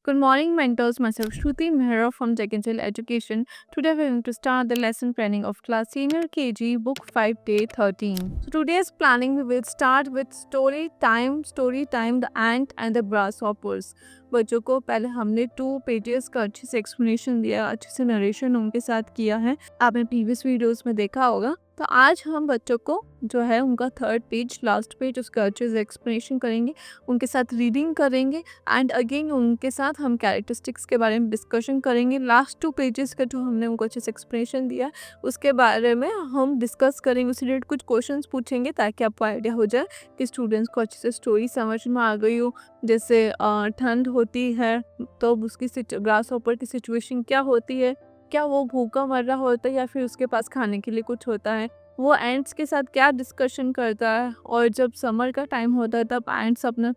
Good morning, mentors. Myself Shruti Mehra from Tech Angel Education. Today we're going to start the lesson planning of class senior KG, book 5, day 13. So today's planning we will start with story time, the ant and the grasshoppers. बच्चों को पहले हमने 2 pages का अच्छे से explanation दिया, अच्छे से नरेशन उनके साथ किया है, आपने प्रीवियस वीडियोस में देखा होगा। तो आज हम बच्चों को जो है उनका 3rd पेज, लास्ट पेज, उसका अच्छे से एक्सप्लेनेशन करेंगे, उनके साथ रीडिंग करेंगे एंड अगेन उनके साथ हम कैरेक्टरिस्टिक्स के बारे में डिस्कशन करेंगे। लास्ट 2 पेजेस का जो हमने उनको अच्छे से एक्सप्लेनेशन दिया उसके बारे में हम डिस्कस करेंगे, उससे रिलेटेड कुछ क्वेश्चंस पूछेंगे ताकि आपको आइडिया हो जाए कि स्टूडेंट्स को अच्छे से स्टोरी समझ में आ गई हो। जैसे ठंड होती है तो उसकी ग्रास हॉपर की सिचुएशन क्या होती है, क्या वो भूखा मर रहा होता है या फिर उसके पास खाने के लिए कुछ होता है, वो एंट्स के साथ क्या डिस्कशन करता है, और जब समर का टाइम होता है तब एंट्स अपना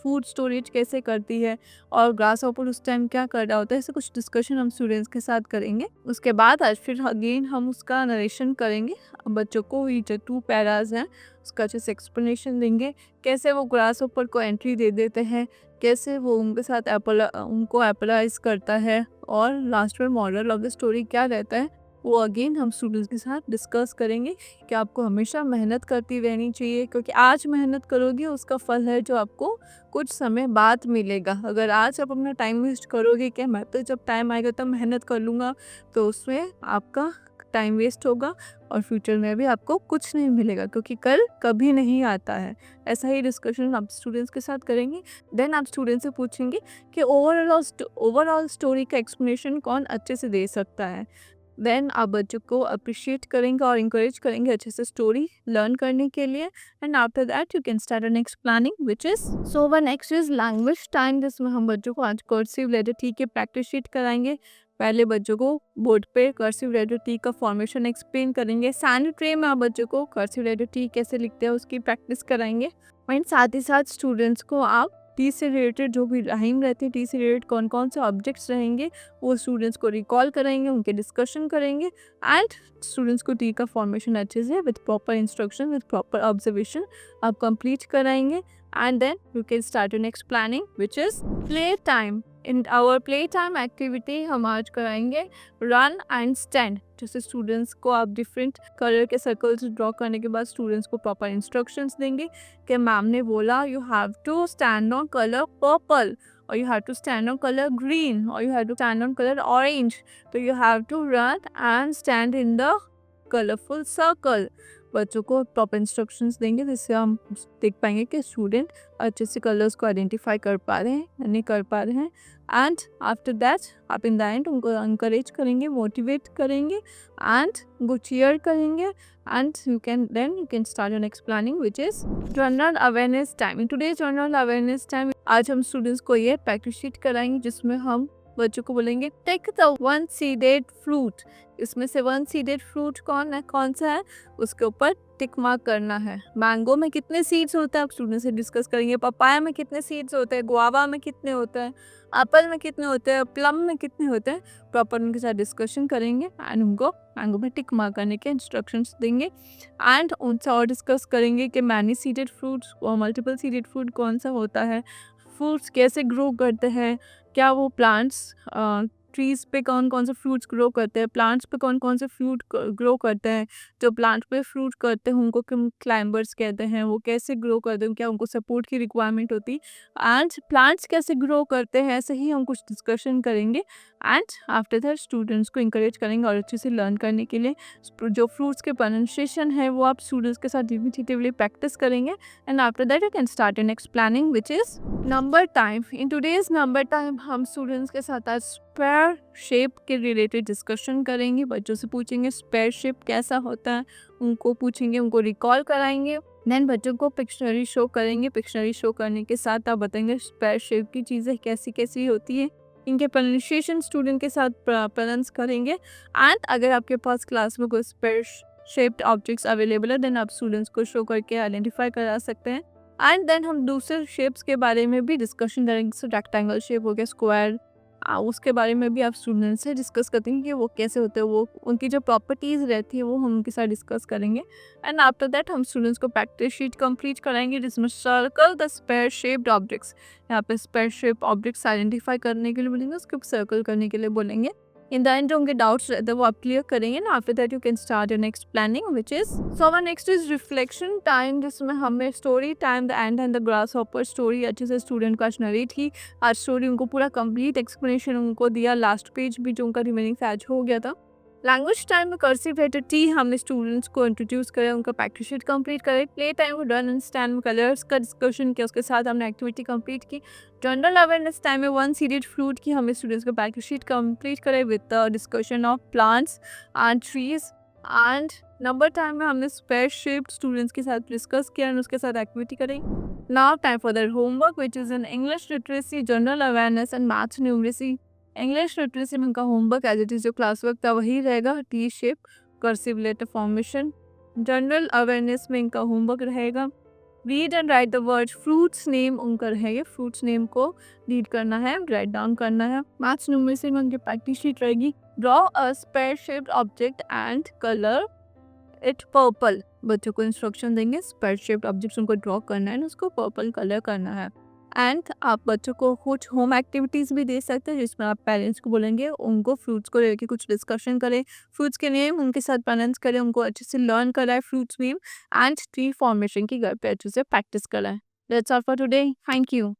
फूड स्टोरेज कैसे करती है और ग्रास हॉपर उस टाइम क्या कर रहा होता है, ऐसे कुछ डिस्कशन हम स्टूडेंट्स के साथ करेंगे। उसके बाद आज फिर अगेन हम उसका नरेशन करेंगे, बच्चों को ये जो 2 पैराज हैं उसका अच्छे से एक्सप्लेनेशन देंगे, कैसे वो ग्रास हॉपर को एंट्री दे देते हैं, कैसे वो उनके साथ उनको एपलाइज करता है, और लास्ट में मॉरल ऑफ द स्टोरी क्या रहता है वो अगेन हम स्टूडेंट्स के साथ डिस्कस करेंगे कि आपको हमेशा मेहनत करती रहनी चाहिए, क्योंकि आज मेहनत करोगे उसका फल है जो आपको कुछ समय बाद मिलेगा। अगर आज आप अपना टाइम वेस्ट करोगे कि मैं तो जब टाइम आएगा तब मेहनत कर लूँगा, तो उसमें आपका टाइम वेस्ट होगा और फ्यूचर में भी आपको कुछ नहीं मिलेगा, क्योंकि कल कभी नहीं आता है। ऐसा ही डिस्कशन आप स्टूडेंट्स के साथ करेंगे। देन आप स्टूडेंट से पूछेंगे कि ओवरऑल स्टोरी का एक्सप्लेनेशन कौन अच्छे से दे सकता है। देन आप बच्चों को अप्रिशिएट करेंगे और इंकरेज करेंगे अच्छे से स्टोरी लर्न करने के लिए। And after that you can start next planning which is so one next is language time, जिसमें हम बच्चों को आज कर्सिव लेटर टी के प्रैक्टिस शीट कराएंगे। पहले बच्चों को बोर्ड पे कर्सिव लेटर टी का फॉर्मेशन एक्सप्लेन करेंगे। सैंड ट्रे में आप बच्चों को कर्सिव लेटर टी कैसे लिखते हैं उसकी प्रैक्टिस कराएंगे। एंड साथ ही साथ स्टूडेंट्स को आप टी से रिलेटेड जो भी राइम रहती है, टी से रिलेटेड कौन कौन से ऑब्जेक्ट्स रहेंगे वो स्टूडेंट्स को रिकॉल करेंगे, उनके डिस्कशन करेंगे एंड स्टूडेंट्स को टी का फॉर्मेशन अच्छे से with proper instruction, with proper observation आप कंप्लीट कराएंगे। And then you can start your next planning which is play time. In our play time activity हम आज कराएंगे रन एंड स्टैंड। जैसे स्टूडेंट्स को आप डिफरेंट कलर के सर्कल्स ड्रॉ करने के बाद स्टूडेंट्स को प्रॉपर इंस्ट्रक्शंस देंगे कि मैम ने बोला you have to stand on colour purple, or you have to stand on color green, or you have to stand on color orange. So you have to run and stand in the colorful circle. बच्चों को proper instructions देंगे जिससे हम देख पाएंगे कि student अच्छे से कलर्स को आइडेंटिफाई कर पा रहे हैं या नहीं कर पा रहे हैं। एंड आफ्टर दैट आप इन द एंड उनको encourage करेंगे, मोटिवेट करेंगे एंड उनको cheer करेंगे। And you can start your next planning which is general awareness time. In today's general awareness time आज हम स्टूडेंट्स को ये प्रैक्टिस शीट कराएंगे जिसमें हम बच्चों को बोलेंगे टेक द 1 सीडेड फ्रूट। इसमें से 1 सीडेड फ्रूट कौन सा है उसके ऊपर टिक मार्क करना है। मैंगो में कितने सीड्स होते हैं आप स्टूडेंट से डिस्कस करेंगे। पपाया में कितने सीड्स होते हैं, गुआवा में कितने होते हैं, एप्पल में कितने होते हैं, प्लम में कितने होते हैं, प्रॉपर उनके साथ डिस्कशन करेंगे एंड उनको मैंगो में टिक मार्क करने के इंस्ट्रक्शंस देंगे। एंड उनसे और डिस्कस करेंगे कि मैनी सीडेड फ्रूट्स और मल्टीपल सीडेड फ्रूट कौन सा होता है, फ्रूट्स कैसे ग्रो करते हैं, क्या वो प्लांट्स ट्रीज़ पे कौन कौन से फ्रूट्स ग्रो करते हैं, प्लांट्स पे कौन कौन से फ्रूट ग्रो करते हैं, जो प्लांट पे फ्रूट करते हैं उनको क्लाइंबर्स कहते हैं, वो कैसे ग्रो करते हैं, क्या उनको सपोर्ट की रिक्वायरमेंट होती है, एंड प्लांट्स कैसे ग्रो करते हैं, ऐसे ही हम कुछ डिस्कशन करेंगे। एंड आफ्टर दैट स्टूडेंट्स को इंकरेज करेंगे और अच्छे से लर्न करने के लिए जो फ्रूट्स के प्रोनाउंसिएशन है वो आप स्टूडेंट्स के साथ रिपीटेटिवली प्रैक्टिस करेंगे। And after that you can start your next planning which is number time. In today's number time हम स्टूडेंट्स के साथ आज स्क्वायर शेप के रिलेटेड डिस्कशन करेंगे। बच्चों से पूछेंगे स्क्वायर शेप कैसा होता है, उनको पूछेंगे, उनको रिकॉल कराएंगे। देन बच्चों को पिक्शनरी शो करेंगे। पिक्शनरी शो करने के साथ आप बताएंगे स्क्वायर शेप की चीज़ें कैसी कैसी होती है, इनके प्रोनाउंसिएशन स्टूडेंट के साथ प्रोनाउंस करेंगे। एंड अगर आपके पास क्लास में कोई स्क्वायर शेप्ड ऑब्जेक्ट्स अवेलेबल है देन आप स्टूडेंट्स को शो करके आइडेंटिफाई करा सकते हैं। एंड देन हम दूसरे शेप्स के बारे में भी डिस्कशन करेंगे। रेक्टेंगल शेप हो गया, स्क्वायर, उसके बारे में भी आप स्टूडेंट से डिस्कस करते हैं कि वो कैसे होते हैं, वो उनकी जो प्रॉपर्टीज़ रहती है वो हम उनके साथ डिस्कस करेंगे। एंड आफ्टर दैट हम स्टूडेंट्स को प्रैक्टिस शीट कंप्लीट कराएंगे जिसमें circle the sphere shaped objects, यहाँ पे स्पेयर शेप ऑब्जेक्ट्स आइडेंटिफाई करने के लिए बोलेंगे, उसके सर्कल करने के लिए बोलेंगे। इन द एंड जो उनके डाउट्स रहते हैं वो आप क्लियर करेंगे ना। After that you can start your next planning which is so our next is reflection time, जिसमें हमें story time the end and the grass hopper story अच्छे से स्टूडेंट को आज नरेट की, आज स्टोरी उनको पूरा कंप्लीट एक्सप्लेनेशन उनको दिया, लास्ट पेज भी जो उनका रिमेनिंग फैच हो गया था। लैंग्वेज टाइम में कर्सिव लेटर टी हमने स्टूडेंट्स को इंट्रोड्यूस करें, उनका प्रैक्टिस शीट कंप्लीट करें। प्ले टाइम को डन एंड स्टैंड में कलर्स का डिस्कशन किया, उसके साथ हमने एक्टिविटी कंप्लीट की। जनरल अवेयरनेस टाइम में वन सीडेड फ्रूट की हमें स्टूडेंट्स को प्रैक्टिस शीट कंप्लीट करें with the discussion of plants and trees. And number time में हमने स्पेयर शेप्ड स्टूडेंट्स के साथ डिस्कस किया और उसके साथ एक्टिविटी करें। Now time for their homework which is in English literacy, general awareness and maths numeracy. English literacy में उनका होमवर्क एज इट इज़ जो क्लास वर्क था वही रहेगा, T shape cursive letter formation. General awareness में इनका homework रहेगा read and write the word fruits name, उनका रहेगा फ्रूट्स नेम को रीड करना है, राइट डाउन करना है। मैथ्स न्यूमरेसी में उनकी प्रैक्टिस शीट रहेगी draw a sphere shaped object and colour it purple. बच्चों को इंस्ट्रक्शन देंगे, स्पेयर शेप्ड ऑब्जेक्ट्स उनको ड्रॉ करना है, उसको पर्पल कलर करना है। एंड आप बच्चों को कुछ होम एक्टिविटीज़ भी दे सकते हैं जिसमें आप पेरेंट्स को बोलेंगे उनको फ्रूट्स को लेकर कुछ डिस्कशन करें, फ्रूट्स के नेम उनके साथ प्रोनाउंस करें, उनको अच्छे से लर्न कराएं fruits name and tree formation की घर पे अच्छे से प्रैक्टिस कराएं। That's all for today, thank you.